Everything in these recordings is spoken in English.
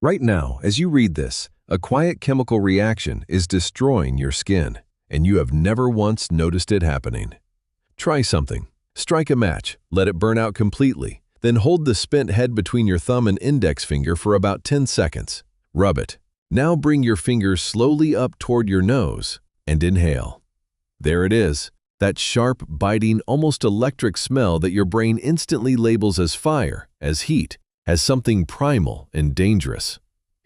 Right now, as you read this, a quiet chemical reaction is destroying your skin, and you have never once noticed it happening. Try something. Strike a match, let it burn out completely, then hold the spent head between your thumb and index finger for about 10 seconds. Rub it. Now bring your fingers slowly up toward your nose and inhale. There it is, that sharp, biting, almost electric smell that your brain instantly labels as fire, as heat, as something primal and dangerous.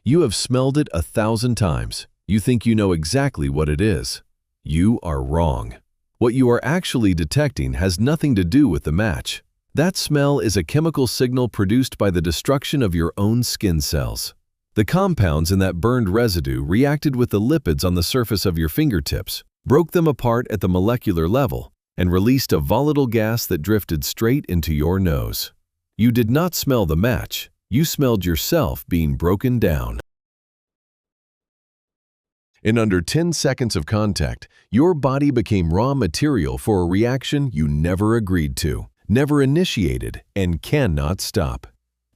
You have smelled it 1,000 times. You think you know exactly what it is. You are wrong. What you are actually detecting has nothing to do with the match. That smell is a chemical signal produced by the destruction of your own skin cells. The compounds in that burned residue reacted with the lipids on the surface of your fingertips, broke them apart at the molecular level, and released a volatile gas that drifted straight into your nose. You did not smell the match, you smelled yourself being broken down. In under 10 seconds of contact, your body became raw material for a reaction you never agreed to, never initiated, and cannot stop.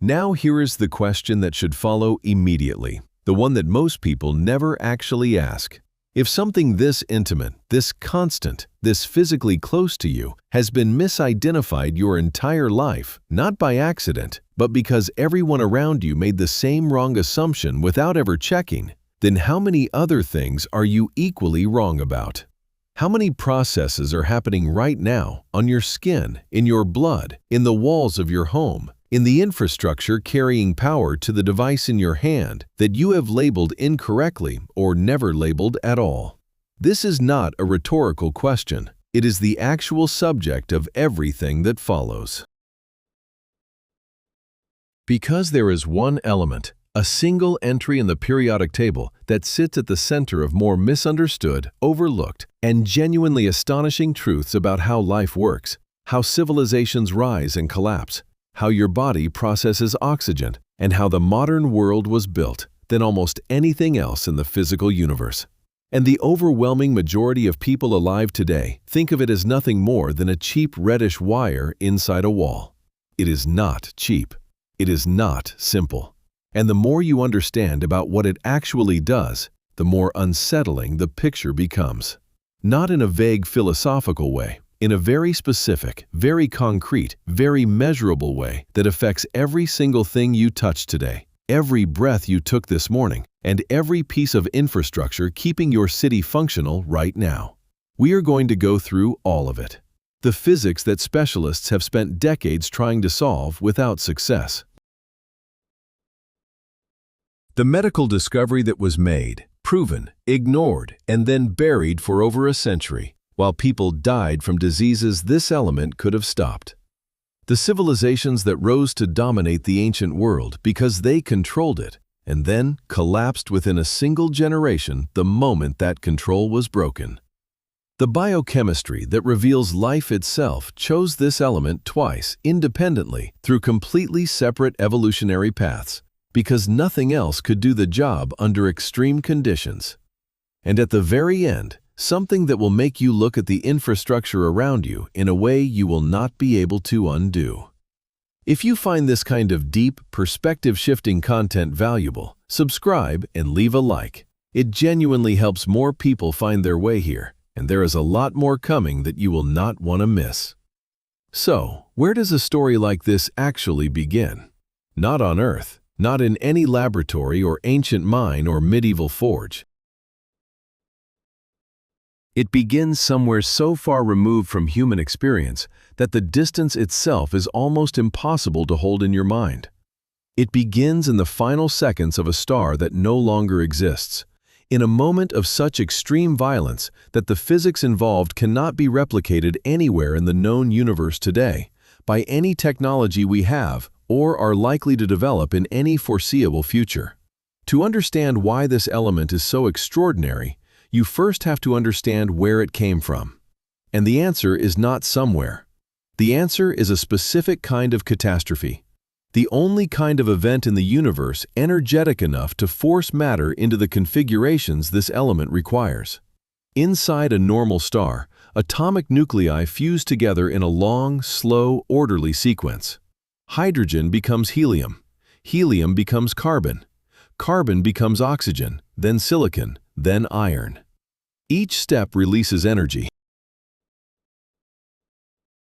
Now here is the question that should follow immediately, the one that most people never actually ask. If something this intimate, this constant, this physically close to you has been misidentified your entire life, not by accident, but because everyone around you made the same wrong assumption without ever checking, then how many other things are you equally wrong about? How many processes are happening right now on your skin, in your blood, in the walls of your home, in the infrastructure carrying power to the device in your hand that you have labeled incorrectly or never labeled at all? This is not a rhetorical question. It is the actual subject of everything that follows. Because there is one element, a single entry in the periodic table that sits at the center of more misunderstood, overlooked, and genuinely astonishing truths about how life works, how civilizations rise and collapse, how your body processes oxygen, and how the modern world was built, than almost anything else in the physical universe. And the overwhelming majority of people alive today think of it as nothing more than a cheap reddish wire inside a wall. It is not cheap. It is not simple. And the more you understand about what it actually does, the more unsettling the picture becomes. Not in a vague philosophical way, in a very specific, very concrete, very measurable way that affects every single thing you touch today, every breath you took this morning, and every piece of infrastructure keeping your city functional right now. We are going to go through all of it. The physics that specialists have spent decades trying to solve without success. The medical discovery that was made, proven, ignored, and then buried for over a century, while people died from diseases this element could have stopped. The civilizations that rose to dominate the ancient world because they controlled it, and then collapsed within a single generation the moment that control was broken. The biochemistry that reveals life itself chose this element twice, independently, through completely separate evolutionary paths, because nothing else could do the job under extreme conditions. And at the very end, something that will make you look at the infrastructure around you in a way you will not be able to undo. If you find this kind of deep, perspective-shifting content valuable, subscribe and leave a like. It genuinely helps more people find their way here, and there is a lot more coming that you will not want to miss. So, where does a story like this actually begin? Not on Earth, not in any laboratory or ancient mine or medieval forge. It begins somewhere so far removed from human experience that the distance itself is almost impossible to hold in your mind. It begins in the final seconds of a star that no longer exists, in a moment of such extreme violence that the physics involved cannot be replicated anywhere in the known universe today, by any technology we have or are likely to develop in any foreseeable future. To understand why this element is so extraordinary, you first have to understand where it came from. And the answer is not somewhere. The answer is a specific kind of catastrophe, the only kind of event in the universe energetic enough to force matter into the configurations this element requires. Inside a normal star, atomic nuclei fuse together in a long, slow, orderly sequence. Hydrogen becomes helium. Helium becomes carbon. Carbon becomes oxygen, then silicon, then iron. Each step releases energy.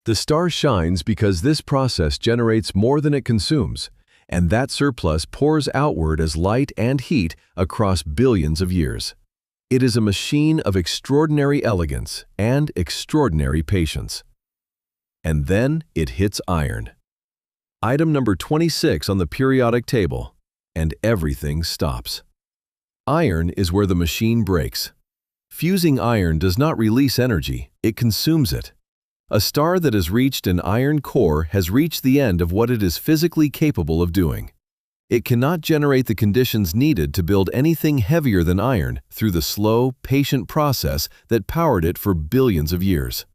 The star shines because this process generates more than it consumes, and that surplus pours outward as light and heat across billions of years. It is a machine of extraordinary elegance and extraordinary patience. And then it hits iron. Item number 26 on the periodic table, and everything stops. Iron is where the machine breaks. Fusing iron does not release energy, it consumes it. A star that has reached an iron core has reached the end of what it is physically capable of doing. It cannot generate the conditions needed to build anything heavier than iron through the slow, patient process that powered it for billions of years.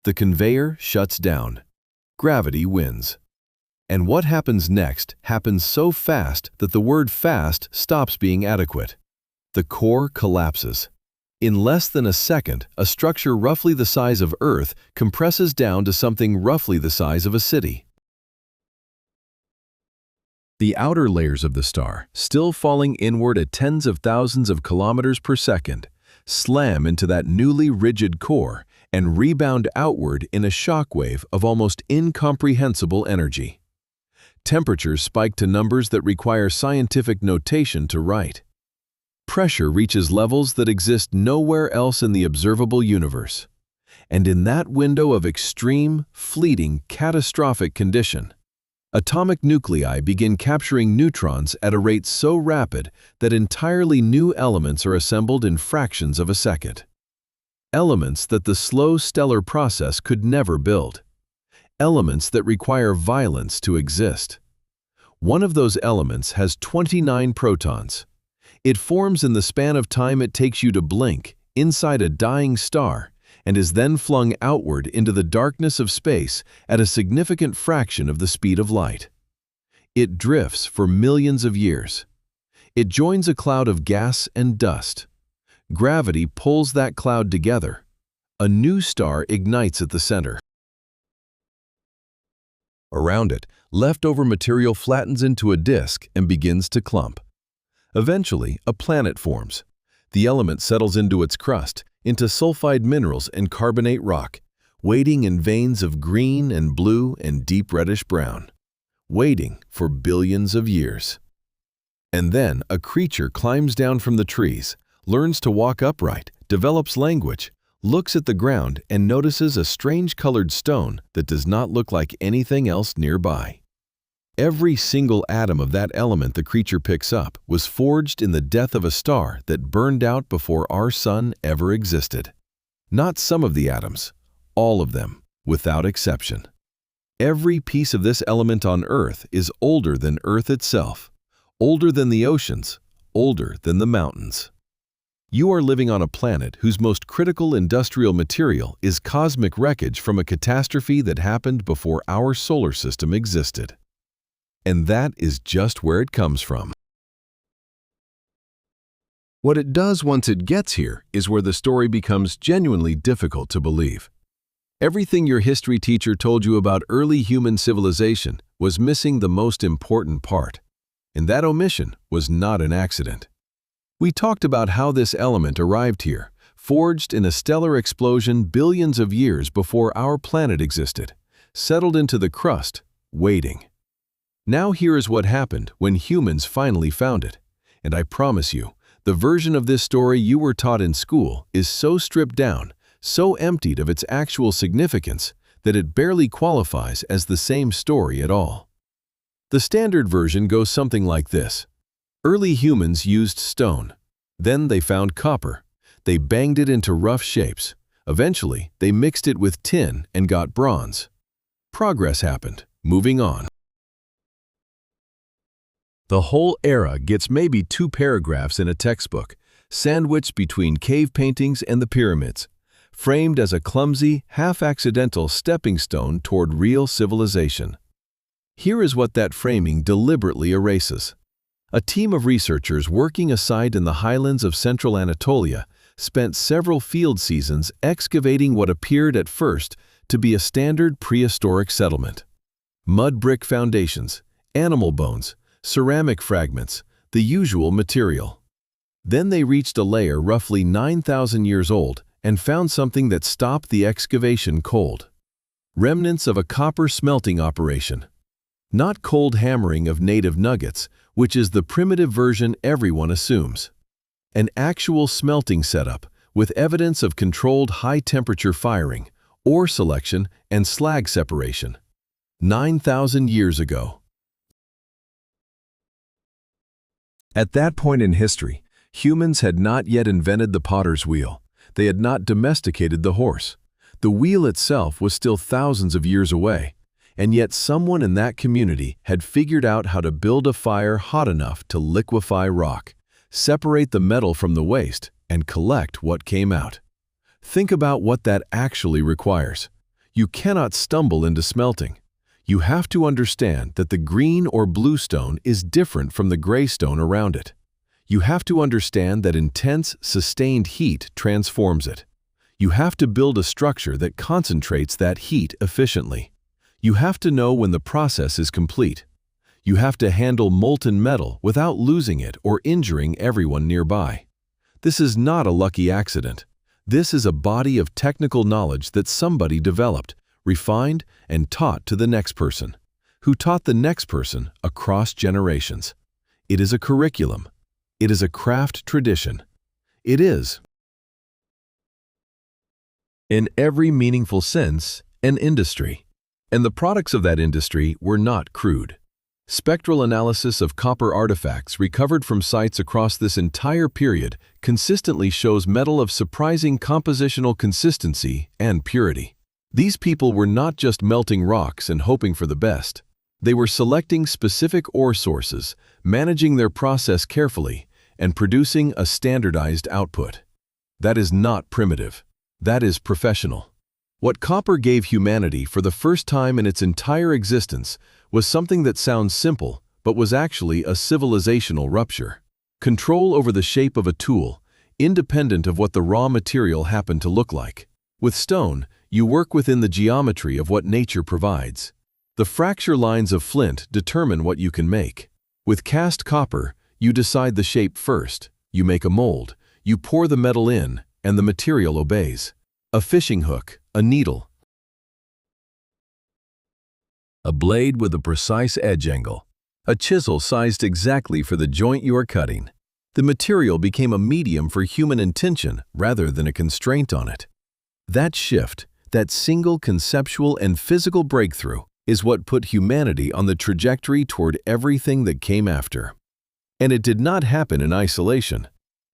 The conveyor shuts down. Gravity wins. And what happens next happens so fast that the word fast stops being adequate. The core collapses. In less than a second, a structure roughly the size of Earth compresses down to something roughly the size of a city. The outer layers of the star, still falling inward at tens of thousands of kilometers per second, slam into that newly rigid core and rebound outward in a shockwave of almost incomprehensible energy. Temperatures spike to numbers that require scientific notation to write. Pressure reaches levels that exist nowhere else in the observable universe. And in that window of extreme, fleeting, catastrophic condition, atomic nuclei begin capturing neutrons at a rate so rapid that entirely new elements are assembled in fractions of a second. Elements that the slow stellar process could never build. Elements that require violence to exist. One of those elements has 29 protons. It forms in the span of time it takes you to blink, inside a dying star, and is then flung outward into the darkness of space at a significant fraction of the speed of light. It drifts for millions of years. It joins a cloud of gas and dust. Gravity pulls that cloud together. A new star ignites at the center. Around it, leftover material flattens into a disk and begins to clump. Eventually, a planet forms. The element settles into its crust, into sulfide minerals and carbonate rock, waiting in veins of green and blue and deep reddish-brown, waiting for billions of years. And then a creature climbs down from the trees, learns to walk upright, develops language, looks at the ground and notices a strange colored stone that does not look like anything else nearby. Every single atom of that element the creature picks up was forged in the death of a star that burned out before our sun ever existed. Not some of the atoms, all of them, without exception. Every piece of this element on Earth is older than Earth itself, older than the oceans, older than the mountains. You are living on a planet whose most critical industrial material is cosmic wreckage from a catastrophe that happened before our solar system existed. And that is just where it comes from. What it does once it gets here is where the story becomes genuinely difficult to believe. Everything your history teacher told you about early human civilization was missing the most important part, and that omission was not an accident. We talked about how this element arrived here, forged in a stellar explosion billions of years before our planet existed, settled into the crust, waiting. Now here is what happened when humans finally found it, and I promise you, the version of this story you were taught in school is so stripped down, so emptied of its actual significance, that it barely qualifies as the same story at all. The standard version goes something like this. Early humans used stone. Then they found copper. They banged it into rough shapes. Eventually, they mixed it with tin and got bronze. Progress happened, moving on. The whole era gets maybe 2 paragraphs in a textbook, sandwiched between cave paintings and the pyramids, framed as a clumsy, half-accidental stepping stone toward real civilization. Here is what that framing deliberately erases. A team of researchers working aside in the highlands of central Anatolia spent several field seasons excavating what appeared at first to be a standard prehistoric settlement. Mud brick foundations, animal bones, ceramic fragments, the usual material. Then they reached a layer roughly 9,000 years old and found something that stopped the excavation cold. Remnants of a copper smelting operation. Not cold hammering of native nuggets, which is the primitive version everyone assumes. An actual smelting setup with evidence of controlled high-temperature firing, ore selection, and slag separation. 9,000 years ago. At that point in history, humans had not yet invented the potter's wheel. They had not domesticated the horse. The wheel itself was still thousands of years away, and yet someone in that community had figured out how to build a fire hot enough to liquefy rock, separate the metal from the waste, and collect what came out. Think about what that actually requires. You cannot stumble into smelting. You have to understand that the green or blue stone is different from the gray stone around it. You have to understand that intense, sustained heat transforms it. You have to build a structure that concentrates that heat efficiently. You have to know when the process is complete. You have to handle molten metal without losing it or injuring everyone nearby. This is not a lucky accident. This is a body of technical knowledge that somebody developed, refined, and taught to the next person, who taught the next person across generations. It is a curriculum. It is a craft tradition. It is, in every meaningful sense, an industry. And the products of that industry were not crude. Spectral analysis of copper artifacts recovered from sites across this entire period consistently shows metal of surprising compositional consistency and purity. These people were not just melting rocks and hoping for the best. They were selecting specific ore sources, managing their process carefully, and producing a standardized output. That is not primitive. That is professional. What copper gave humanity for the first time in its entire existence was something that sounds simple, but was actually a civilizational rupture. Control over the shape of a tool, independent of what the raw material happened to look like. With stone, you work within the geometry of what nature provides. The fracture lines of flint determine what you can make. With cast copper, you decide the shape first. You make a mold, you pour the metal in, and the material obeys. A fishing hook, a needle, a blade with a precise edge angle, a chisel sized exactly for the joint you are cutting. The material became a medium for human intention rather than a constraint on it. That shift, that single conceptual and physical breakthrough, is what put humanity on the trajectory toward everything that came after. And it did not happen in isolation.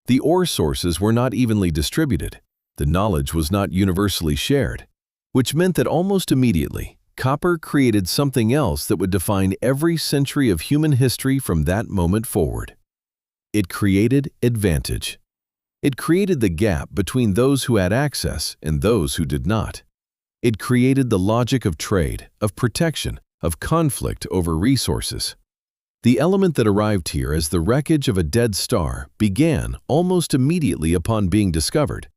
The ore sources were not evenly distributed. The knowledge was not universally shared, which meant that almost immediately, copper created something else that would define every century of human history from that moment forward. It created advantage. It created the gap between those who had access and those who did not. It created the logic of trade, of protection, of conflict over resources. The element that arrived here as the wreckage of a dead star began almost immediately upon being discovered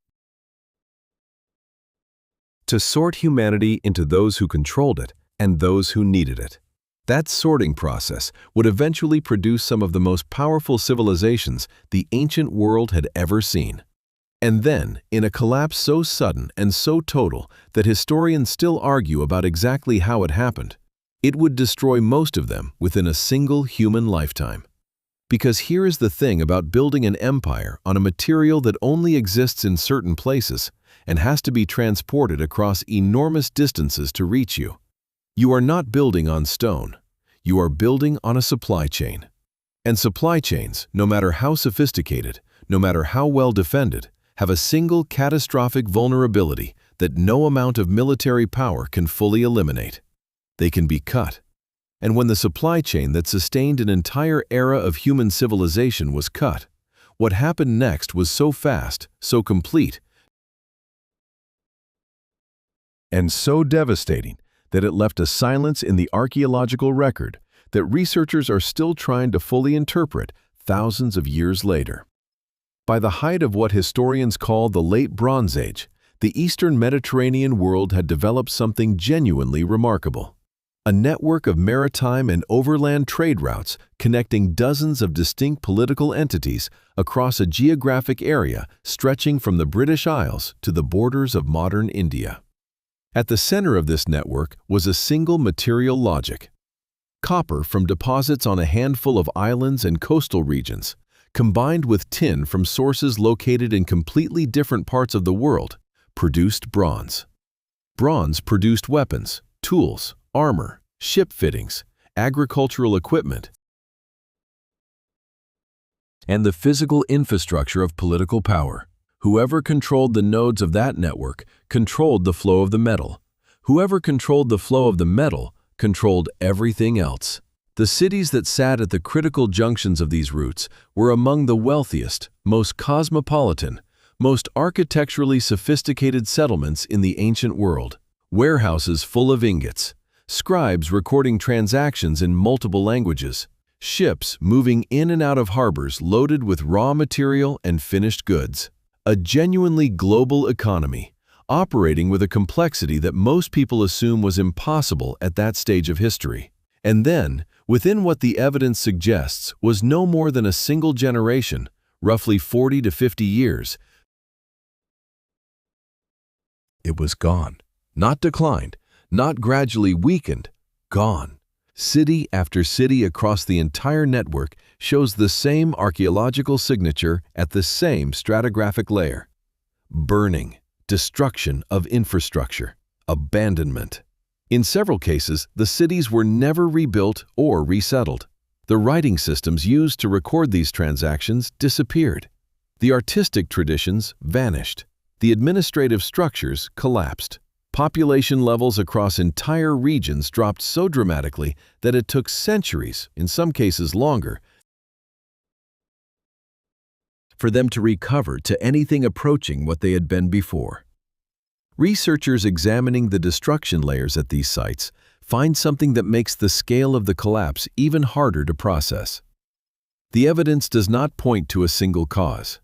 to sort humanity into those who controlled it and those who needed it. That sorting process would eventually produce some of the most powerful civilizations the ancient world had ever seen. And then, in a collapse so sudden and so total that historians still argue about exactly how it happened, it would destroy most of them within a single human lifetime. Because here is the thing about building an empire on a material that only exists in certain places and has to be transported across enormous distances to reach you. You are not building on stone. You are building on a supply chain. And supply chains, no matter how sophisticated, no matter how well defended, have a single catastrophic vulnerability that no amount of military power can fully eliminate. They can be cut. And when the supply chain that sustained an entire era of human civilization was cut, what happened next was so fast, so complete, and so devastating that it left a silence in the archaeological record that researchers are still trying to fully interpret thousands of years later. By the height of what historians call the Late Bronze Age, the Eastern Mediterranean world had developed something genuinely remarkable. a network of maritime and overland trade routes connecting dozens of distinct political entities across a geographic area stretching from the British Isles to the borders of modern India. At the center of this network was a single material logic: copper from deposits on a handful of islands and coastal regions, combined with tin from sources located in completely different parts of the world, produced bronze. Bronze produced weapons, tools, armor, ship fittings, agricultural equipment, and the physical infrastructure of political power. Whoever controlled the nodes of that network controlled the flow of the metal. Whoever controlled the flow of the metal controlled everything else. The cities that sat at the critical junctions of these routes were among the wealthiest, most cosmopolitan, most architecturally sophisticated settlements in the ancient world. Warehouses full of ingots, scribes recording transactions in multiple languages, ships moving in and out of harbors loaded with raw material and finished goods. A genuinely global economy, operating with a complexity that most people assume was impossible at that stage of history. And then, within what the evidence suggests was no more than a single generation, roughly 40 to 50 years, it was gone. Not declined, not gradually weakened, gone. City after city across the entire network shows the same archaeological signature at the same stratigraphic layer: burning, destruction of infrastructure, abandonment. In several cases, the cities were never rebuilt or resettled. The writing systems used to record these transactions disappeared. The artistic traditions vanished. The administrative structures collapsed. Population levels across entire regions dropped so dramatically that it took centuries, in some cases longer, for them to recover to anything approaching what they had been before. Researchers examining the destruction layers at these sites find something that makes the scale of the collapse even harder to process. The evidence does not point to a single cause.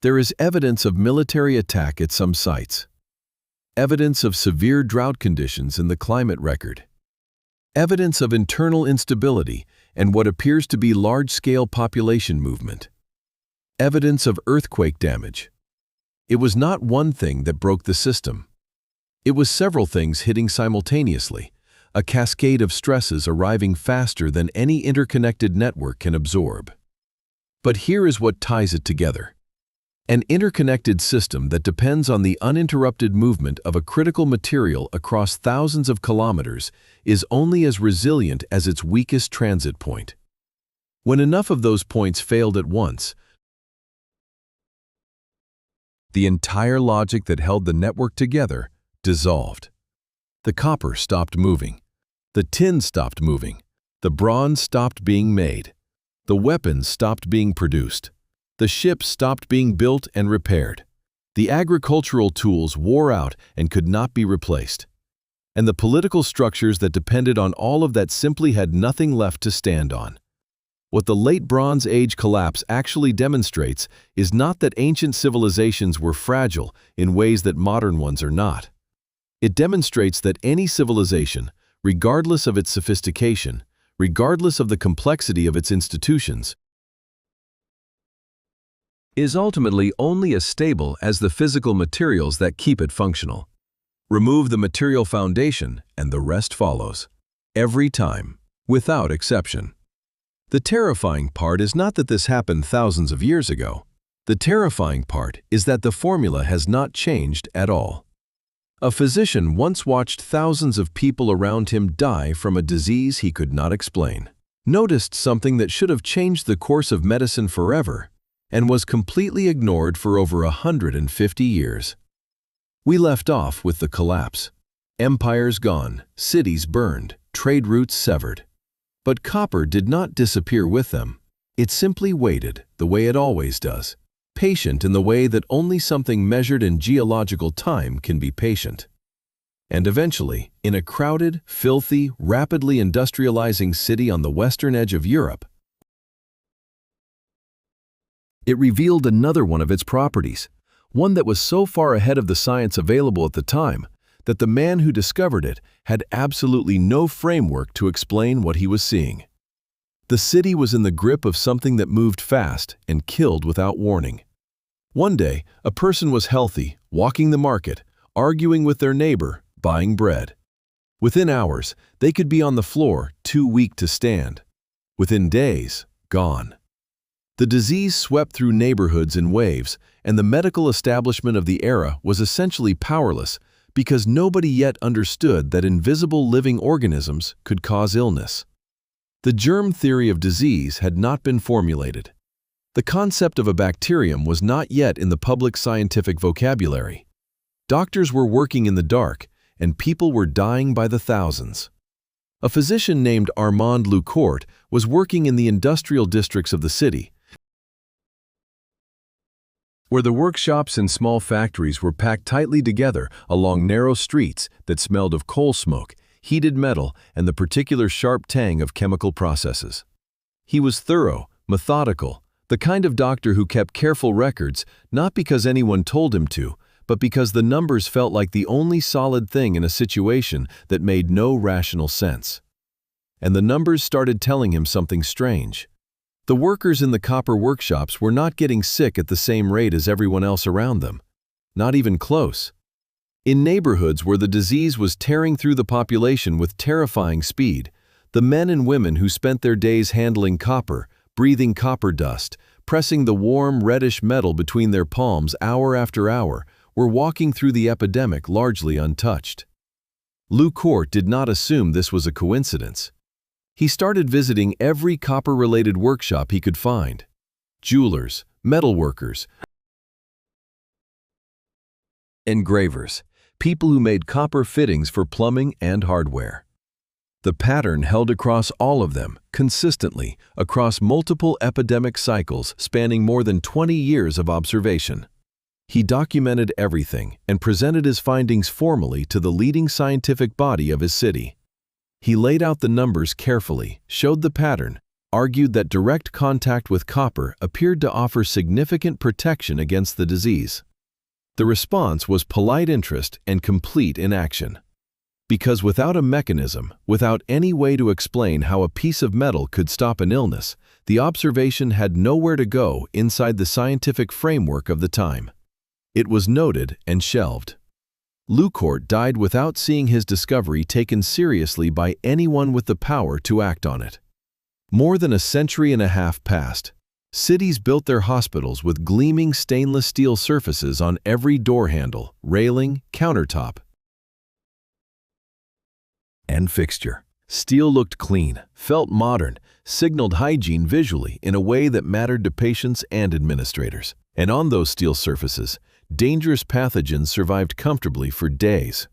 There is evidence of military attack at some sites, evidence of severe drought conditions in the climate record, evidence of internal instability and what appears to be large-scale population movement, evidence of earthquake damage. It was not one thing that broke the system. It was several things hitting simultaneously, a cascade of stresses arriving faster than any interconnected network can absorb. But here is what ties it together. An interconnected system that depends on the uninterrupted movement of a critical material across thousands of kilometers is only as resilient as its weakest transit point. When enough of those points failed at once, the entire logic that held the network together dissolved. The copper stopped moving. The tin stopped moving. The bronze stopped being made. The weapons stopped being produced. The ships stopped being built and repaired. The agricultural tools wore out and could not be replaced. And the political structures that depended on all of that simply had nothing left to stand on. What the late Bronze Age collapse actually demonstrates is not that ancient civilizations were fragile in ways that modern ones are not. It demonstrates that any civilization, regardless of its sophistication, regardless of the complexity of its institutions, is ultimately only as stable as the physical materials that keep it functional. Remove the material foundation and the rest follows. Every time, without exception. The terrifying part is not that this happened thousands of years ago. The terrifying part is that the formula has not changed at all. A physician once watched thousands of people around him die from a disease he could not explain, noticed something that should have changed the course of medicine forever, and was completely ignored for over 150 years. We left off with the collapse. Empires gone, cities burned, trade routes severed. But copper did not disappear with them. It simply waited, the way it always does, patient in the way that only something measured in geological time can be patient. And eventually, in a crowded, filthy, rapidly industrializing city on the western edge of Europe, it revealed another one of its properties, one that was so far ahead of the science available at the time that the man who discovered it had absolutely no framework to explain what he was seeing. The city was in the grip of something that moved fast and killed without warning. One day, a person was healthy, walking the market, arguing with their neighbor, buying bread. Within hours, they could be on the floor, too weak to stand. Within days, gone. The disease swept through neighborhoods in waves, and the medical establishment of the era was essentially powerless because nobody yet understood that invisible living organisms could cause illness. The germ theory of disease had not been formulated. The concept of a bacterium was not yet in the public scientific vocabulary. Doctors were working in the dark, and people were dying by the thousands. A physician named Armand Leucourt was working in the industrial districts of the city, where the workshops and small factories were packed tightly together along narrow streets that smelled of coal smoke, heated metal, and the particular sharp tang of chemical processes. He was thorough, methodical, the kind of doctor who kept careful records not because anyone told him to, but because the numbers felt like the only solid thing in a situation that made no rational sense. And the numbers started telling him something strange. The workers in the copper workshops were not getting sick at the same rate as everyone else around them. Not even close. In neighborhoods where the disease was tearing through the population with terrifying speed, the men and women who spent their days handling copper, breathing copper dust, pressing the warm, reddish metal between their palms hour after hour, were walking through the epidemic largely untouched. Leucourt did not assume this was a coincidence. He started visiting every copper-related workshop he could find. Jewelers, metalworkers, engravers, people who made copper fittings for plumbing and hardware. The pattern held across all of them, consistently, across multiple epidemic cycles spanning more than 20 years of observation. He documented everything and presented his findings formally to the leading scientific body of his city. He laid out the numbers carefully, showed the pattern, argued that direct contact with copper appeared to offer significant protection against the disease. The response was polite interest and complete inaction. Because without a mechanism, without any way to explain how a piece of metal could stop an illness, the observation had nowhere to go inside the scientific framework of the time. It was noted and shelved. Leucourt died without seeing his discovery taken seriously by anyone with the power to act on it. More than a century and a half passed. Cities built their hospitals with gleaming stainless steel surfaces on every door handle, railing, countertop, and fixture. Steel looked clean, felt modern, signaled hygiene visually in a way that mattered to patients and administrators. And on those steel surfaces, dangerous pathogens survived comfortably for days,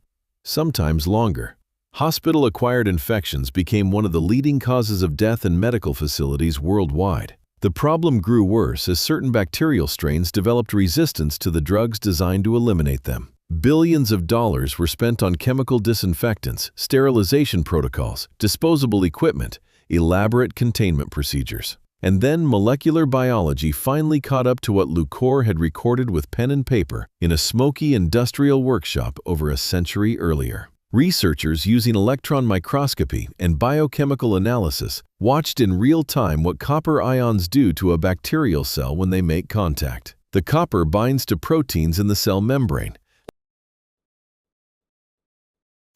sometimes longer. Hospital-acquired infections became one of the leading causes of death in medical facilities worldwide. The problem grew worse as certain bacterial strains developed resistance to the drugs designed to eliminate them. Billions of dollars were spent on chemical disinfectants, sterilization protocols, disposable equipment, elaborate containment procedures. And then molecular biology finally caught up to what Leucourt had recorded with pen and paper in a smoky industrial workshop over a century earlier. Researchers using electron microscopy and biochemical analysis watched in real time what copper ions do to a bacterial cell when they make contact. The copper binds to proteins in the cell membrane,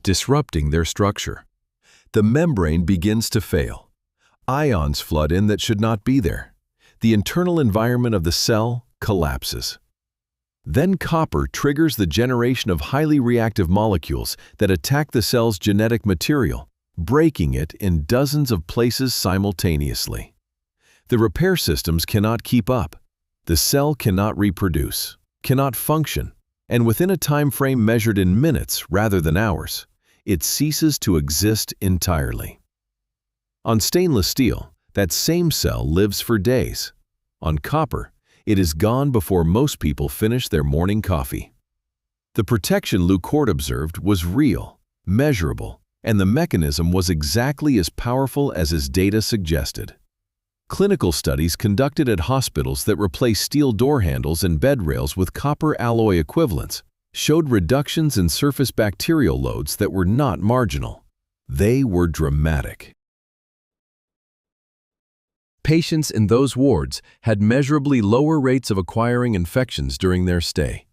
disrupting their structure. The membrane begins to fail. Ions flood in that should not be there. The internal environment of the cell collapses. Then copper triggers the generation of highly reactive molecules that attack the cell's genetic material, breaking it in dozens of places simultaneously. The repair systems cannot keep up. The cell cannot reproduce, cannot function, and within a time frame measured in minutes rather than hours, it ceases to exist entirely. On stainless steel, that same cell lives for days. On copper, it is gone before most people finish their morning coffee. The protection Leucourt observed was real, measurable, and the mechanism was exactly as powerful as his data suggested. Clinical studies conducted at hospitals that replaced steel door handles and bed rails with copper alloy equivalents showed reductions in surface bacterial loads that were not marginal. They were dramatic. Patients in those wards had measurably lower rates of acquiring infections during their stay.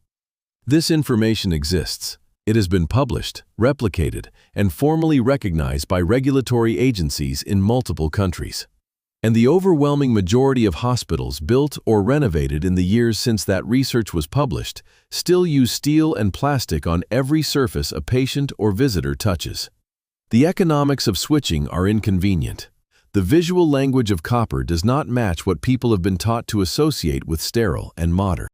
This information exists. It has been published, replicated, and formally recognized by regulatory agencies in multiple countries. And the overwhelming majority of hospitals built or renovated in the years since that research was published still use steel and plastic on every surface a patient or visitor touches. The economics of switching are inconvenient. The visual language of copper does not match what people have been taught to associate with sterile and modern.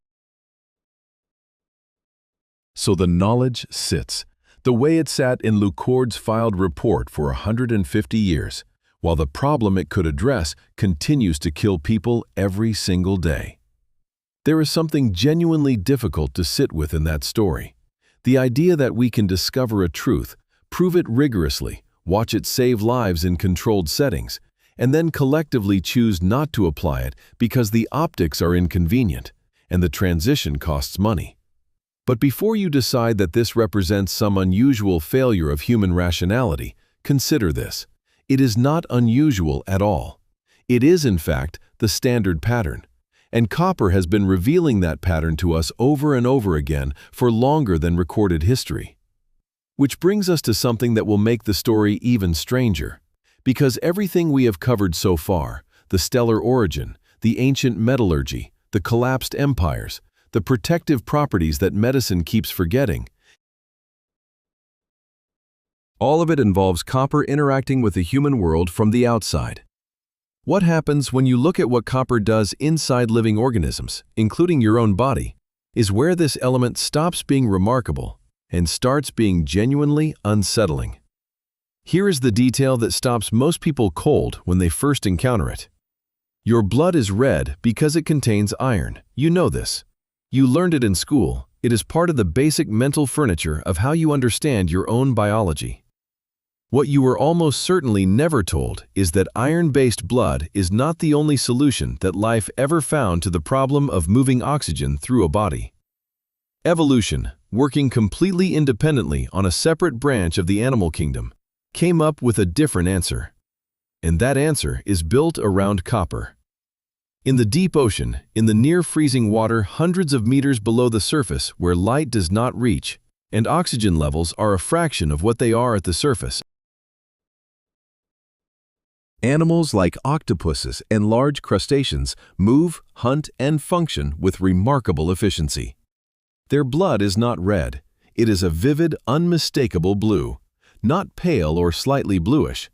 So the knowledge sits, the way it sat in Lucord's filed report for 150 years, while the problem it could address continues to kill people every single day. There is something genuinely difficult to sit with in that story. The idea that we can discover a truth, prove it rigorously, watch it save lives in controlled settings, and then collectively choose not to apply it because the optics are inconvenient and the transition costs money. But before you decide that this represents some unusual failure of human rationality, consider this. It is not unusual at all. It is, in fact, the standard pattern. And copper has been revealing that pattern to us over and over again for longer than recorded history. Which brings us to something that will make the story even stranger. Because everything we have covered so far, the stellar origin, the ancient metallurgy, the collapsed empires, the protective properties that medicine keeps forgetting, all of it involves copper interacting with the human world from the outside. What happens when you look at what copper does inside living organisms, including your own body, is where this element stops being remarkable and starts being genuinely unsettling. Here is the detail that stops most people cold when they first encounter it. Your blood is red because it contains iron. You know this. You learned it in school. It is part of the basic mental furniture of how you understand your own biology. What you were almost certainly never told is that iron-based blood is not the only solution that life ever found to the problem of moving oxygen through a body. Evolution, working completely independently on a separate branch of the animal kingdom, came up with a different answer. And that answer is built around copper. In the deep ocean, in the near-freezing water hundreds of meters below the surface where light does not reach, and oxygen levels are a fraction of what they are at the surface, animals like octopuses and large crustaceans move, hunt, and function with remarkable efficiency. Their blood is not red. It is a vivid, unmistakable blue. Not pale or slightly bluish,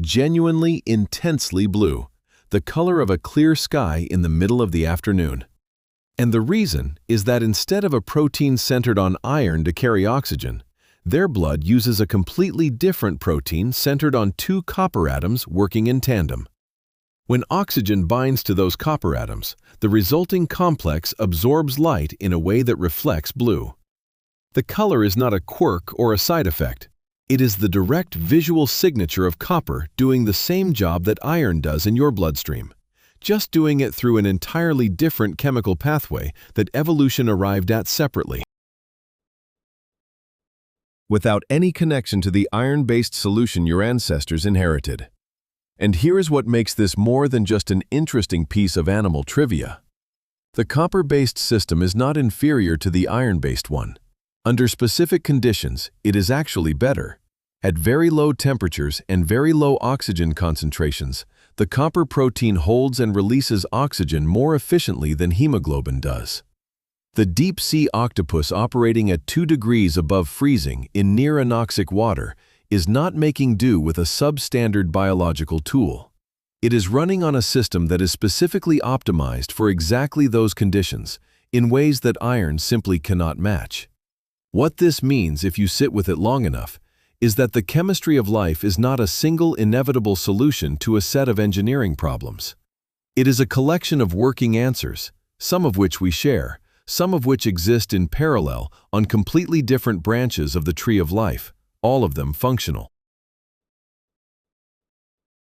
genuinely intensely blue, the color of a clear sky in the middle of the afternoon. And the reason is that instead of a protein centered on iron to carry oxygen, their blood uses a completely different protein centered on two copper atoms working in tandem. When oxygen binds to those copper atoms, the resulting complex absorbs light in a way that reflects blue. The color is not a quirk or a side effect. It is the direct visual signature of copper doing the same job that iron does in your bloodstream, just doing it through an entirely different chemical pathway that evolution arrived at separately, without any connection to the iron-based solution your ancestors inherited. And here is what makes this more than just an interesting piece of animal trivia. The copper-based system is not inferior to the iron-based one. Under specific conditions, it is actually better. At very low temperatures and very low oxygen concentrations, the copper protein holds and releases oxygen more efficiently than hemoglobin does. The deep-sea octopus operating at 2 degrees above freezing in near-anoxic water is not making do with a substandard biological tool. It is running on a system that is specifically optimized for exactly those conditions, in ways that iron simply cannot match. What this means, if you sit with it long enough, is that the chemistry of life is not a single inevitable solution to a set of engineering problems. It is a collection of working answers, some of which we share, some of which exist in parallel on completely different branches of the tree of life, all of them functional.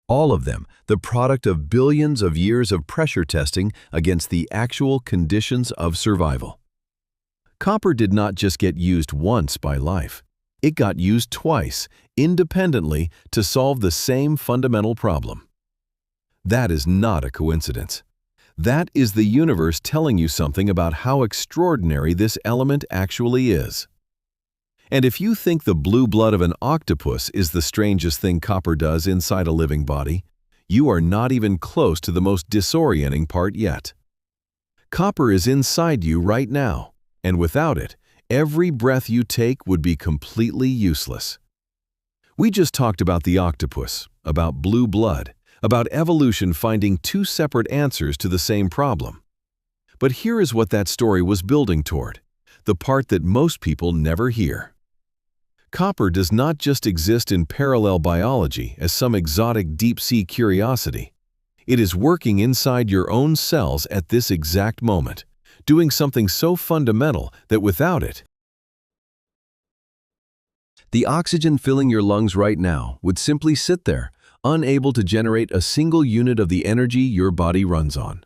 All of them the product of billions of years of pressure testing against the actual conditions of survival. Copper did not just get used once by life. It got used twice, independently, to solve the same fundamental problem. That is not a coincidence. That is the universe telling you something about how extraordinary this element actually is. And if you think the blue blood of an octopus is the strangest thing copper does inside a living body, you are not even close to the most disorienting part yet. Copper is inside you right now, and without it, every breath you take would be completely useless. We just talked about the octopus, about blue blood, about evolution finding two separate answers to the same problem. But here is what that story was building toward, the part that most people never hear. Copper does not just exist in parallel biology as some exotic deep-sea curiosity. It is working inside your own cells at this exact moment, doing something so fundamental that without it, the oxygen filling your lungs right now would simply sit there, unable to generate a single unit of the energy your body runs on.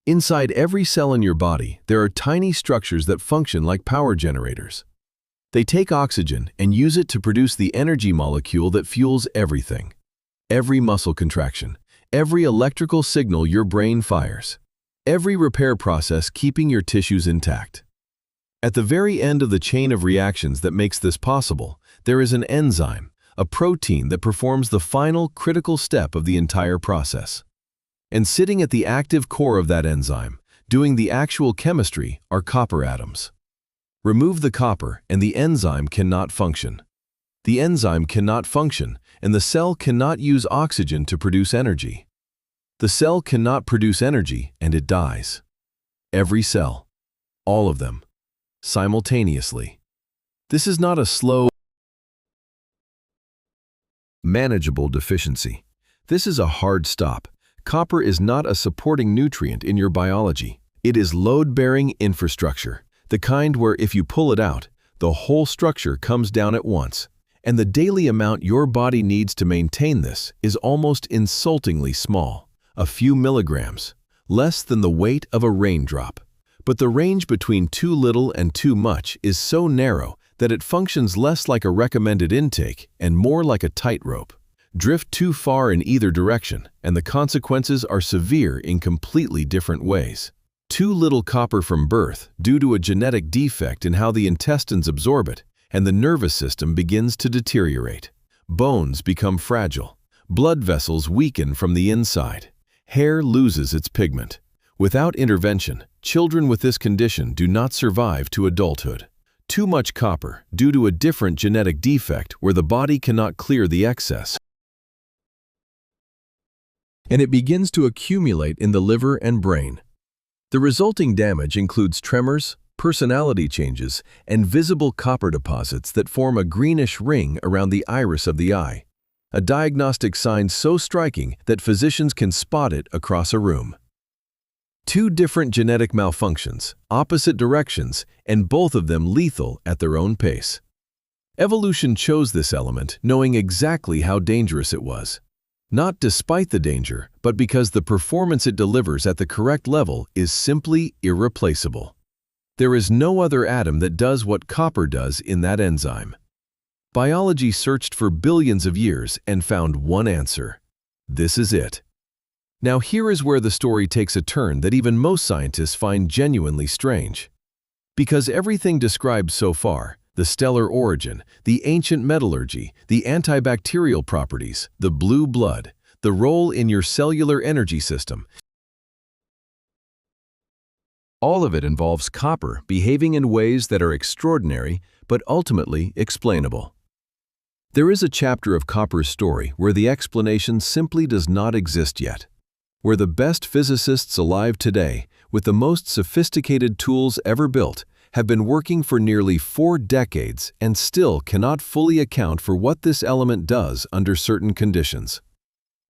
Inside every cell in your body, there are tiny structures that function like power generators. They take oxygen and use it to produce the energy molecule that fuels everything. Every muscle contraction, every electrical signal your brain fires, every repair process keeping your tissues intact. At the very end of the chain of reactions that makes this possible, there is an enzyme, a protein that performs the final critical step of the entire process. And sitting at the active core of that enzyme, doing the actual chemistry, are copper atoms. Remove the copper and the enzyme cannot function. The enzyme cannot function and the cell cannot use oxygen to produce energy. The cell cannot produce energy and it dies. Every cell. All of them. Simultaneously. This is not a slow, manageable deficiency. This is a hard stop. Copper is not a supporting nutrient in your biology. It is load-bearing infrastructure. The kind where if you pull it out, the whole structure comes down at once, and the daily amount your body needs to maintain this is almost insultingly small, a few milligrams, less than the weight of a raindrop. But the range between too little and too much is so narrow that it functions less like a recommended intake and more like a tightrope. Drift too far in either direction, and the consequences are severe in completely different ways. Too little copper from birth due to a genetic defect in how the intestines absorb it, and the nervous system begins to deteriorate. Bones become fragile. Blood vessels weaken from the inside. Hair loses its pigment. Without intervention, children with this condition do not survive to adulthood. Too much copper due to a different genetic defect where the body cannot clear the excess, and it begins to accumulate in the liver and brain. The resulting damage includes tremors, personality changes, and visible copper deposits that form a greenish ring around the iris of the eye, a diagnostic sign so striking that physicians can spot it across a room. Two different genetic malfunctions, opposite directions, and both of them lethal at their own pace. Evolution chose this element knowing exactly how dangerous it was. Not despite the danger, but because the performance it delivers at the correct level is simply irreplaceable. There is no other atom that does what copper does in that enzyme. Biology searched for billions of years and found one answer. This is it. Now here is where the story takes a turn that even most scientists find genuinely strange. Because everything described so far, the stellar origin, the ancient metallurgy, the antibacterial properties, the blue blood, the role in your cellular energy system, all of it involves copper behaving in ways that are extraordinary but ultimately explainable. There is a chapter of copper's story where the explanation simply does not exist yet, where the best physicists alive today, with the most sophisticated tools ever built, have been working for nearly 4 decades and still cannot fully account for what this element does under certain conditions.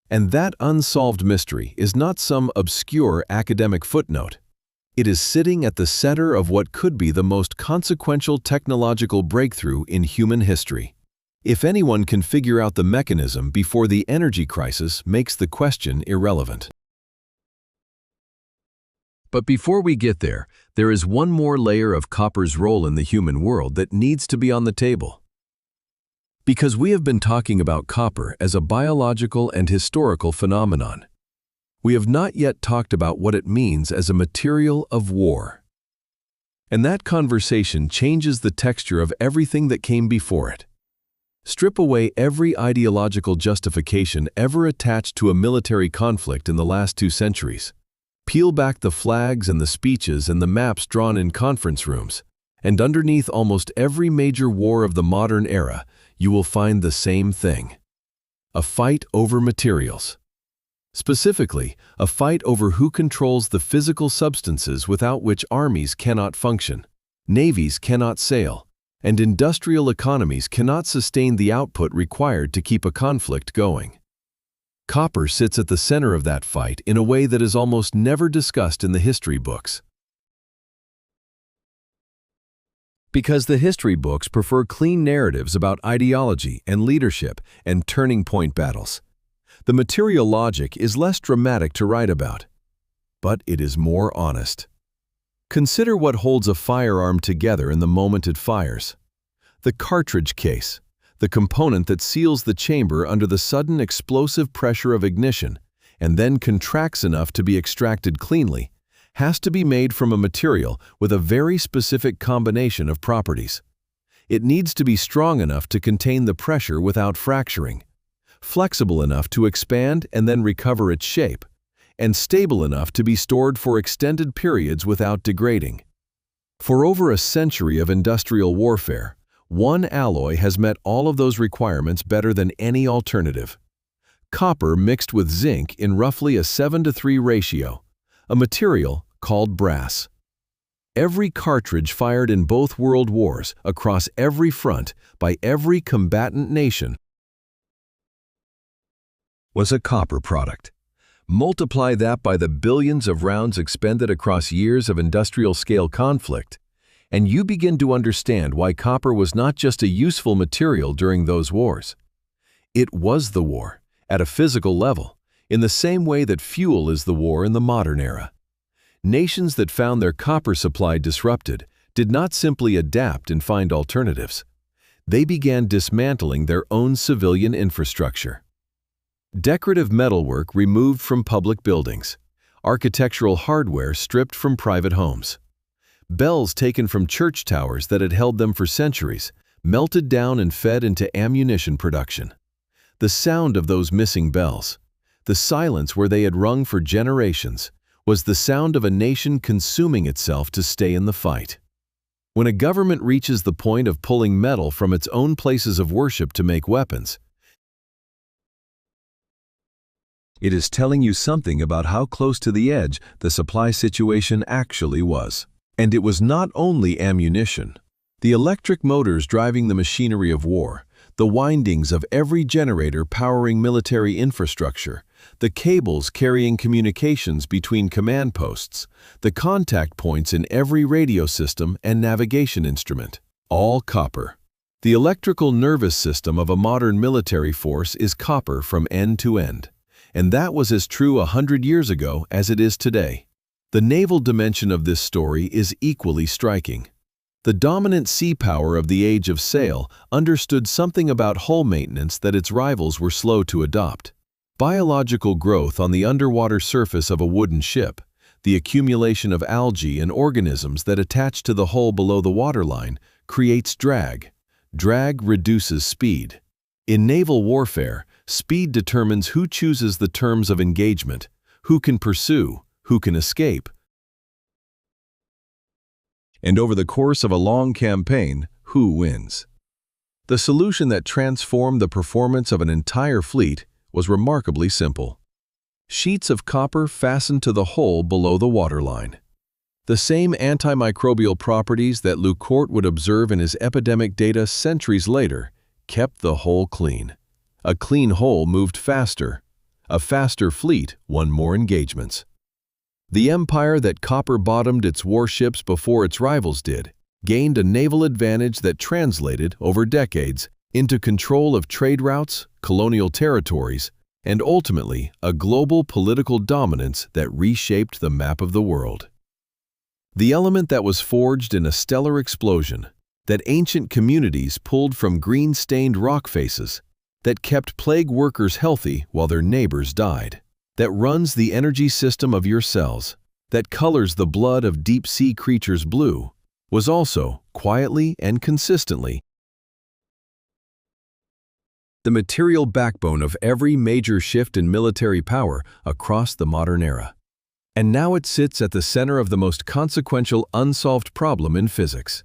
And that unsolved mystery is not some obscure academic footnote. It is sitting at the center of what could be the most consequential technological breakthrough in human history. If anyone can figure out the mechanism before the energy crisis makes the question irrelevant. But before we get there is one more layer of copper's role in the human world that needs to be on the table. Because we have been talking about copper as a biological and historical phenomenon, we have not yet talked about what it means as a material of war. And that conversation changes the texture of everything that came before it. Strip away every ideological justification ever attached to a military conflict in the last 2 centuries. Peel back the flags and the speeches and the maps drawn in conference rooms, and underneath almost every major war of the modern era, you will find the same thing: a fight over materials. Specifically, a fight over who controls the physical substances without which armies cannot function, navies cannot sail, and industrial economies cannot sustain the output required to keep a conflict going. Copper sits at the center of that fight in a way that is almost never discussed in the history books. Because the history books prefer clean narratives about ideology and leadership and turning point battles, the material logic is less dramatic to write about, but it is more honest. Consider what holds a firearm together in the moment it fires. The cartridge case, the component that seals the chamber under the sudden explosive pressure of ignition and then contracts enough to be extracted cleanly, has to be made from a material with a very specific combination of properties. It needs to be strong enough to contain the pressure without fracturing, flexible enough to expand and then recover its shape, and stable enough to be stored for extended periods without degrading. For over a century of industrial warfare, one alloy has met all of those requirements better than any alternative: copper mixed with zinc in roughly a 7-to-3 ratio, a material called brass. Every cartridge fired in both world wars, across every front, by every combatant nation, was a copper product. Multiply that by the billions of rounds expended across years of industrial-scale conflict, and you begin to understand why copper was not just a useful material during those wars. It was the war, at a physical level, in the same way that fuel is the war in the modern era. Nations that found their copper supply disrupted did not simply adapt and find alternatives. They began dismantling their own civilian infrastructure. Decorative metalwork removed from public buildings, architectural hardware stripped from private homes, bells taken from church towers that had held them for centuries, melted down and fed into ammunition production. The sound of those missing bells, the silence where they had rung for generations, was the sound of a nation consuming itself to stay in the fight. When a government reaches the point of pulling metal from its own places of worship to make weapons, it is telling you something about how close to the edge the supply situation actually was. And it was not only ammunition. The electric motors driving the machinery of war, the windings of every generator powering military infrastructure, the cables carrying communications between command posts, the contact points in every radio system and navigation instrument, all copper. The electrical nervous system of a modern military force is copper from end to end. And that was as true 100 years ago as it is today. The naval dimension of this story is equally striking. The dominant sea power of the Age of Sail understood something about hull maintenance that its rivals were slow to adopt. Biological growth on the underwater surface of a wooden ship, the accumulation of algae and organisms that attach to the hull below the waterline, creates drag. Drag reduces speed. In naval warfare, speed determines who chooses the terms of engagement, who can pursue, who can escape. And over the course of a long campaign, who wins. The solution that transformed the performance of an entire fleet was remarkably simple. Sheets of copper fastened to the hull below the waterline. The same antimicrobial properties that Lecourt would observe in his epidemic data centuries later kept the hull clean. A clean hull moved faster. A faster fleet won more engagements. The empire that copper-bottomed its warships before its rivals did gained a naval advantage that translated, over decades, into control of trade routes, colonial territories, and ultimately a global political dominance that reshaped the map of the world. The element that was forged in a stellar explosion, that ancient communities pulled from green-stained rock faces, that kept plague workers healthy while their neighbors died, that runs the energy system of your cells, that colors the blood of deep-sea creatures blue, was also, quietly and consistently, the material backbone of every major shift in military power across the modern era. And now it sits at the center of the most consequential unsolved problem in physics.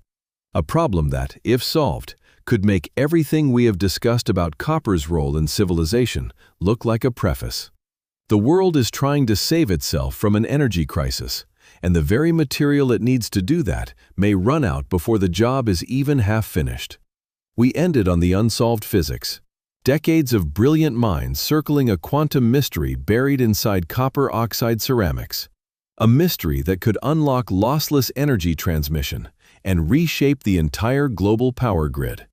A problem that, if solved, could make everything we have discussed about copper's role in civilization look like a preface. The world is trying to save itself from an energy crisis, and the very material it needs to do that may run out before the job is even half finished. We ended on the unsolved physics. Decades of brilliant minds circling a quantum mystery buried inside copper oxide ceramics. A mystery that could unlock lossless energy transmission and reshape the entire global power grid.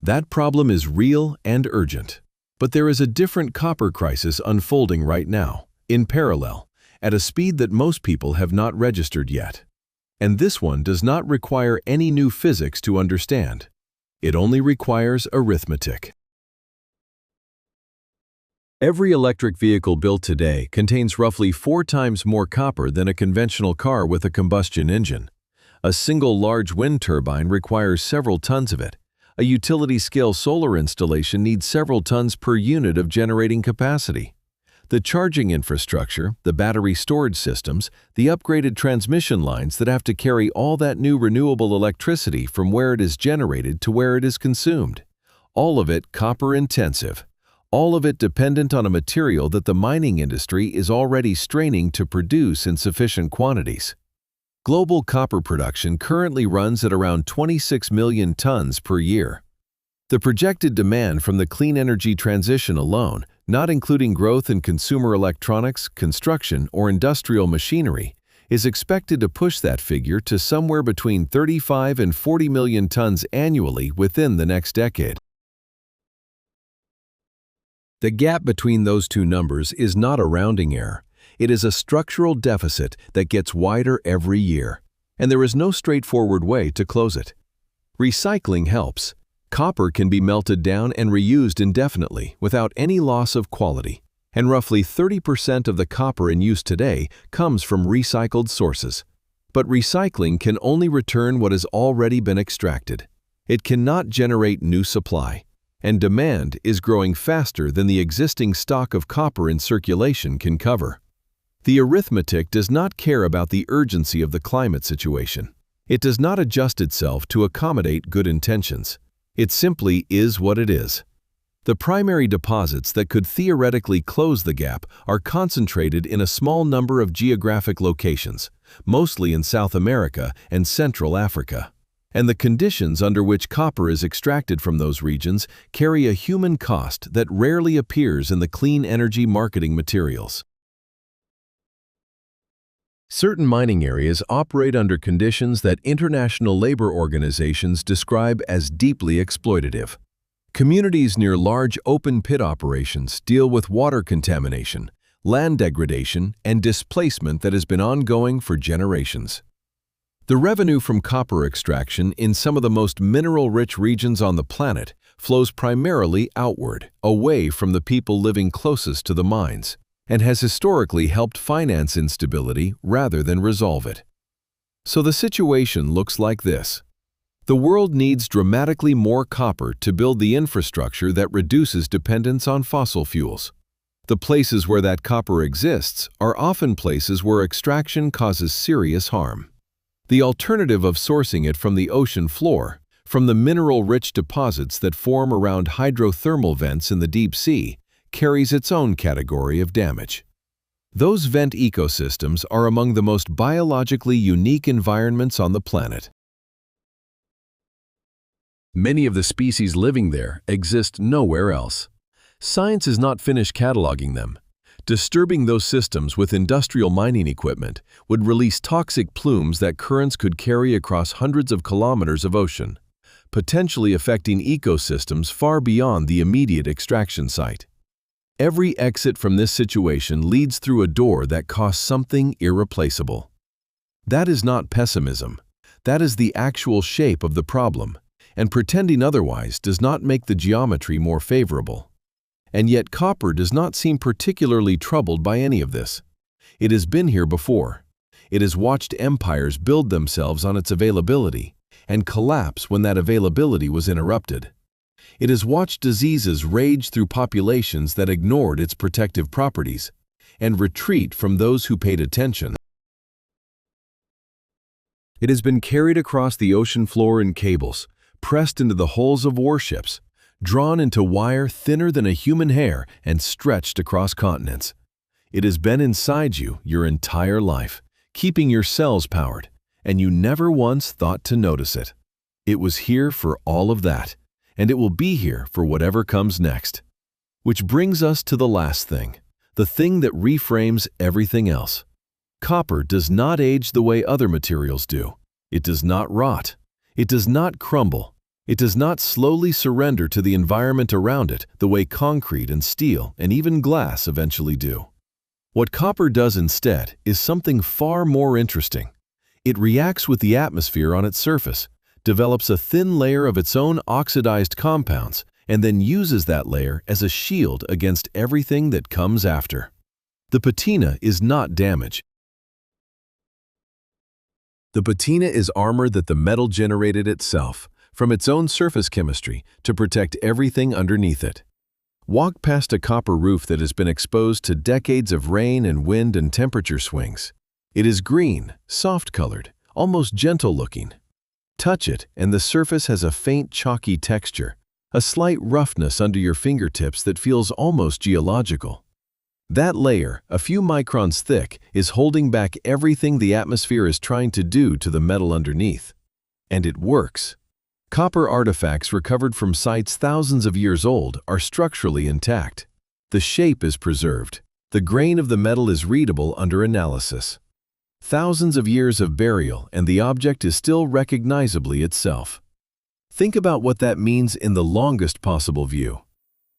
That problem is real and urgent. But there is a different copper crisis unfolding right now, in parallel, at a speed that most people have not registered yet. And this one does not require any new physics to understand. It only requires arithmetic. Every electric vehicle built today contains roughly 4 times more copper than a conventional car with a combustion engine. A single large wind turbine requires several tons of it. A utility-scale solar installation needs several tons per unit of generating capacity. The charging infrastructure, the battery storage systems, the upgraded transmission lines that have to carry all that new renewable electricity from where it is generated to where it is consumed. All of it copper-intensive. All of it dependent on a material that the mining industry is already straining to produce in sufficient quantities. Global copper production currently runs at around 26 million tons per year. The projected demand from the clean energy transition alone, not including growth in consumer electronics, construction, or industrial machinery, is expected to push that figure to somewhere between 35 and 40 million tons annually within the next decade. The gap between those two numbers is not a rounding error. It is a structural deficit that gets wider every year, and there is no straightforward way to close it. Recycling helps. Copper can be melted down and reused indefinitely without any loss of quality, and roughly 30% of the copper in use today comes from recycled sources. But recycling can only return what has already been extracted. It cannot generate new supply, and demand is growing faster than the existing stock of copper in circulation can cover. The arithmetic does not care about the urgency of the climate situation. It does not adjust itself to accommodate good intentions. It simply is what it is. The primary deposits that could theoretically close the gap are concentrated in a small number of geographic locations, mostly in South America and Central Africa. And the conditions under which copper is extracted from those regions carry a human cost that rarely appears in the clean energy marketing materials. Certain mining areas operate under conditions that international labor organizations describe as deeply exploitative. Communities near large open-pit operations deal with water contamination, land degradation, and displacement that has been ongoing for generations. The revenue from copper extraction in some of the most mineral-rich regions on the planet flows primarily outward, away from the people living closest to the mines, and has historically helped finance instability rather than resolve it. So the situation looks like this. The world needs dramatically more copper to build the infrastructure that reduces dependence on fossil fuels. The places where that copper exists are often places where extraction causes serious harm. The alternative of sourcing it from the ocean floor, from the mineral-rich deposits that form around hydrothermal vents in the deep sea, carries its own category of damage. Those vent ecosystems are among the most biologically unique environments on the planet. Many of the species living there exist nowhere else. Science is not finished cataloging them. Disturbing those systems with industrial mining equipment would release toxic plumes that currents could carry across hundreds of kilometers of ocean, potentially affecting ecosystems far beyond the immediate extraction site. Every exit from this situation leads through a door that costs something irreplaceable. That is not pessimism. That is the actual shape of the problem, and pretending otherwise does not make the geometry more favorable. And yet copper does not seem particularly troubled by any of this. It has been here before. It has watched empires build themselves on its availability and collapse when that availability was interrupted. It has watched diseases rage through populations that ignored its protective properties and retreat from those who paid attention. It has been carried across the ocean floor in cables, pressed into the hulls of warships, drawn into wire thinner than a human hair and stretched across continents. It has been inside you your entire life, keeping your cells powered, and you never once thought to notice it. It was here for all of that, and it will be here for whatever comes next. Which brings us to the last thing, the thing that reframes everything else. Copper does not age the way other materials do. It does not rot. It does not crumble. It does not slowly surrender to the environment around it the way concrete and steel and even glass eventually do. What copper does instead is something far more interesting. It reacts with the atmosphere on its surface, develops a thin layer of its own oxidized compounds, and then uses that layer as a shield against everything that comes after. The patina is not damage. The patina is armor that the metal generated itself, from its own surface chemistry, to protect everything underneath it. Walk past a copper roof that has been exposed to decades of rain and wind and temperature swings. It is green, soft-colored, almost gentle-looking. Touch it, and the surface has a faint chalky texture, a slight roughness under your fingertips that feels almost geological. That layer, a few microns thick, is holding back everything the atmosphere is trying to do to the metal underneath. And it works. Copper artifacts recovered from sites thousands of years old are structurally intact. The shape is preserved. The grain of the metal is readable under analysis. Thousands of years of burial, and the object is still recognizably itself. Think about what that means in the longest possible view.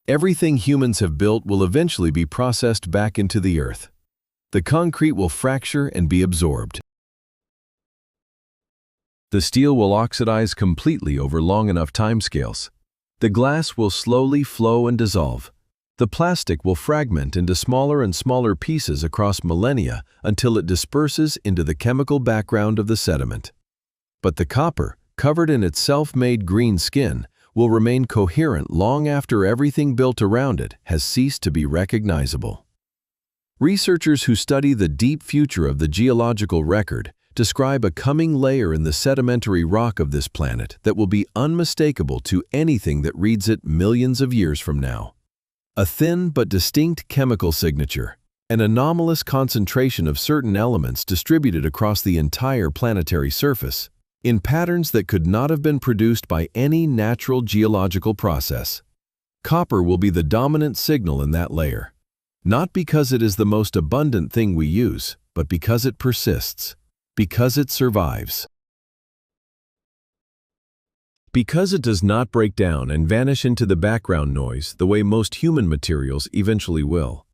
Everything humans have built will eventually be processed back into the earth. The concrete will fracture and be absorbed. The steel will oxidize completely over long enough timescales. The glass will slowly flow and dissolve. The plastic will fragment into smaller and smaller pieces across millennia until it disperses into the chemical background of the sediment. But the copper, covered in its self-made green skin, will remain coherent long after everything built around it has ceased to be recognizable. Researchers who study the deep future of the geological record describe a coming layer in the sedimentary rock of this planet that will be unmistakable to anything that reads it millions of years from now. A thin but distinct chemical signature, an anomalous concentration of certain elements distributed across the entire planetary surface, in patterns that could not have been produced by any natural geological process. Copper will be the dominant signal in that layer, not because it is the most abundant thing we use, but because it persists, because it survives. Because it does not break down and vanish into the background noise the way most human materials eventually will.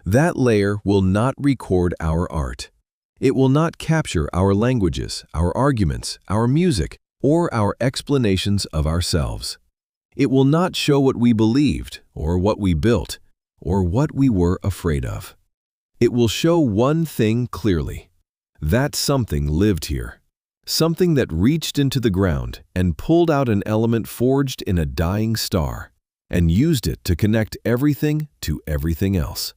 That layer will not record our art. It will not capture our languages, our arguments, our music, or our explanations of ourselves. It will not show what we believed, or what we built, or what we were afraid of. It will show one thing clearly. That something lived here. Something that reached into the ground and pulled out an element forged in a dying star, and used it to connect everything to everything else.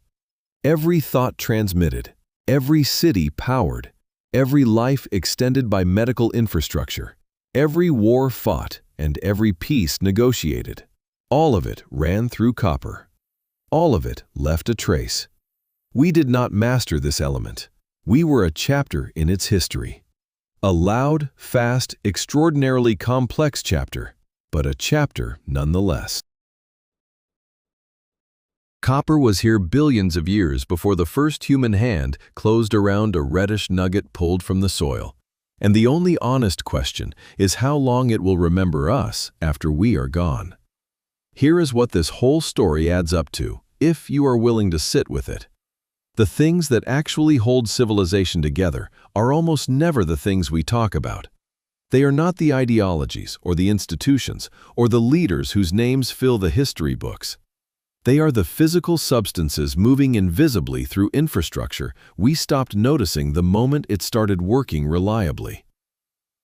Every thought transmitted, every city powered, every life extended by medical infrastructure, every war fought, and every peace negotiated. All of it ran through copper. All of it left a trace. We did not master this element. We were a chapter in its history. A loud, fast, extraordinarily complex chapter, but a chapter nonetheless. Copper was here billions of years before the first human hand closed around a reddish nugget pulled from the soil. And the only honest question is how long it will remember us after we are gone. Here is what this whole story adds up to, if you are willing to sit with it. The things that actually hold civilization together are almost never the things we talk about. They are not the ideologies or the institutions or the leaders whose names fill the history books. They are the physical substances moving invisibly through infrastructure we stopped noticing the moment it started working reliably.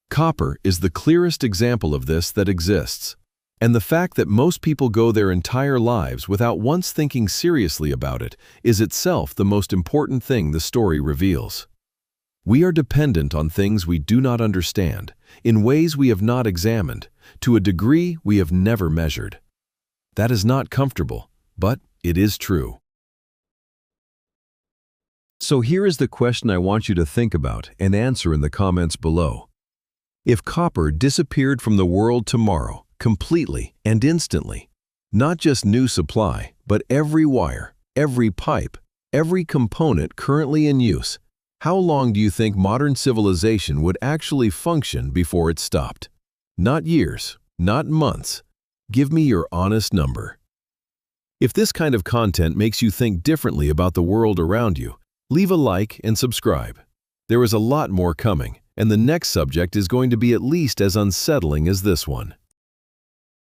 Copper is the clearest example of this that exists, and the fact that most people go their entire lives without once thinking seriously about it is itself the most important thing the story reveals. We are dependent on things we do not understand, in ways we have not examined, to a degree we have never measured. That is not comfortable, but it is true. So here is the question I want you to think about and answer in the comments below. If copper disappeared from the world tomorrow, completely and instantly, not just new supply, but every wire, every pipe, every component currently in use, how long do you think modern civilization would actually function before it stopped? Not years, not months. Give me your honest number. If this kind of content makes you think differently about the world around you, leave a like and subscribe. There is a lot more coming, and the next subject is going to be at least as unsettling as this one.